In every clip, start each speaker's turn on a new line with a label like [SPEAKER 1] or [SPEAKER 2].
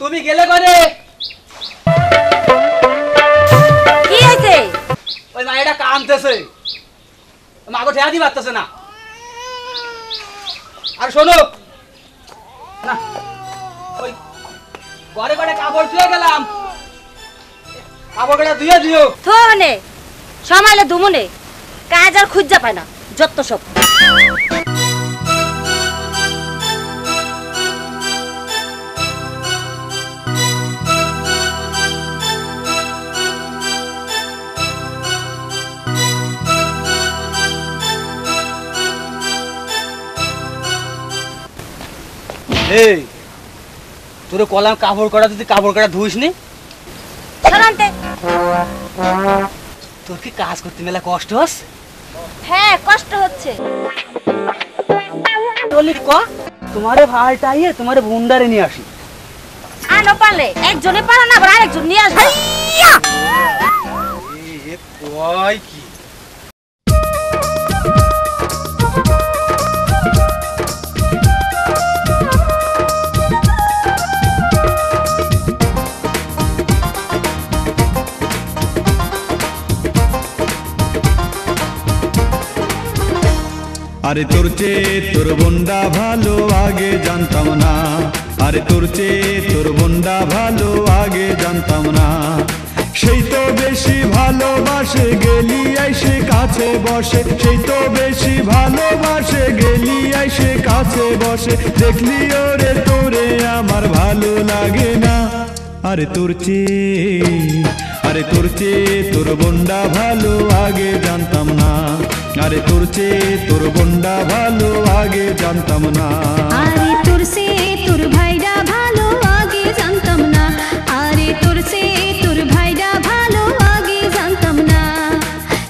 [SPEAKER 1] তুমি গেলে করে
[SPEAKER 2] কি হইছে?
[SPEAKER 1] ওই মাইটা কামতেছে, মাগো ঠেয়া দি পারতেছে না। আর শোনো না, ওই ঘরে ঘরে কাপড় ধুয়ে গেলাম, কাপড়টা ধুয়ে দিও।
[SPEAKER 2] থোনে সমাইলে দুমনে কাজ আর খুঁজা পায় না, যত সব।
[SPEAKER 1] এই তোরে কলাম কাপড় করা, যদি কাপড় করা ধুইস নি,
[SPEAKER 2] শোনান্তে
[SPEAKER 1] তোর কি কাজ করতে মেলা কষ্ট হচ্ছে?
[SPEAKER 2] হ্যাঁ কষ্ট হচ্ছে।
[SPEAKER 1] বলি ক তোমারে ভাইটাইয়ে তোমারে বুন্ডারে নিয়ে আসি।
[SPEAKER 2] আনো পারলে একজনে পারে না, আবার আরেকজন নিয়ে আসবে।
[SPEAKER 1] এ কয় কি
[SPEAKER 3] আরে তোর চেয়ে তোর বোনটা ভালো আগে জানতাম না, আরে তোর চেয়ে তোর বোনটা ভালো আগে জানতাম না। সেই তো বেশি ভালোবাসে গেলি আইসে কাছে বসে, সেই তো বেশি ভালোবাসে গেলি আইসে কাছে বসে। দেখলি ওরে তোরে আমার ভালো লাগে না, আরে তোর চেয়ে তোর বোনটা ভালো আগে জানতাম না, আরে তোর চেয়ে তোর বোনটা ভালো আগে জানতাম না।
[SPEAKER 4] আরে তোর চেয়ে তোর ভাইরা ভালো আগে জানতাম না, আরে তোর চেয়ে তোর ভাইরা ভালো আগে জানতাম না।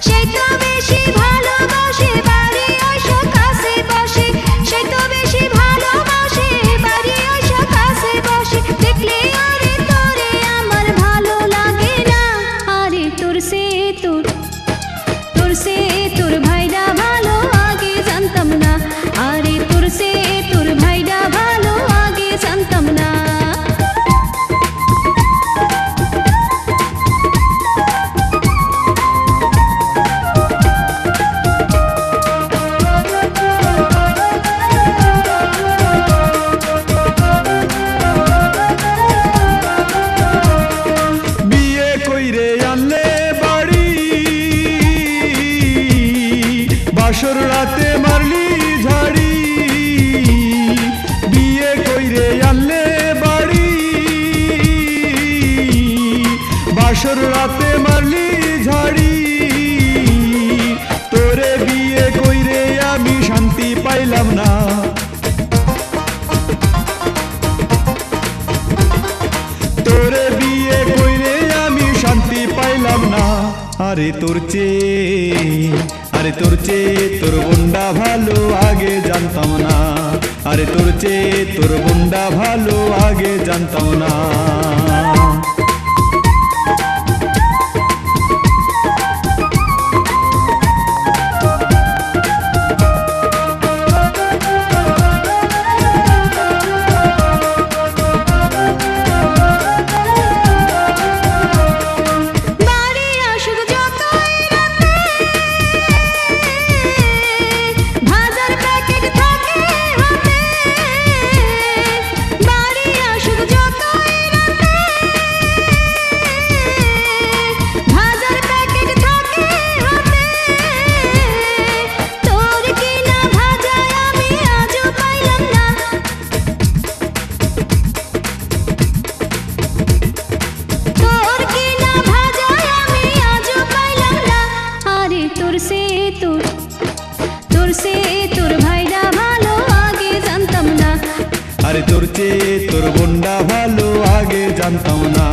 [SPEAKER 4] সেই তো বেশি ভালোবাসে বাড়ি আসো কাছে বসে, সেই তো বেশি ভালোবাসে বাড়ি আসো কাছে বসে। দেখলে আরে তোরে আমার ভালো লাগে না, আরে তোর চেয়ে তোর ভাইরা ভালো আগে জানতাম না, আরে তোর চেয়ে তোর ভাইরা ভালো আগে জানতাম না।
[SPEAKER 3] বিয়ে কইরে আনলে বাড়ি, বাসর রাতে মারলি ঝাড়ি। বিয়ে কইরে আনলে বাড়ি, বাসর রাতে মারলি ঝাড়ি। তোরে বিয়ে কইরে আমি শান্তি পাইলাম না, তোরে বিয়ে কইরে আমি শান্তি পাইলাম না। আরে তোর চেয়ে তোর বোনটা ভালো আগে জানতাম না, আরে তোর চেয়ে তোর বোনটা ভালো আগে জানতাম না।
[SPEAKER 4] বাড়ি আসুক যতই রাতে, ভাজার প্যাকেট থাকে হাতে। বাড়ি আসুক যতই রাতে, ভাজার প্যাকেট থাকে হাতে। তোর কিনা ভাজায় আমি আজও পাইলাম না, তোর কিনা ভাজায় আমি আজও পাইলাম না। আরে তোর চেয়ে তোর ভাইরা ভালো আগে জানতাম না,
[SPEAKER 3] আরে তোর চেয়ে তোর বোনটা ভালো আগে জানতাম না,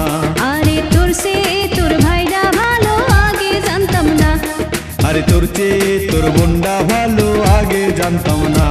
[SPEAKER 4] আরে তোর চেয়ে তোর ভাইরা ভালো আগে জানতাম না,
[SPEAKER 3] আরে তোর চেয়ে তোর বোনটা ভালো আগে জানতাম না।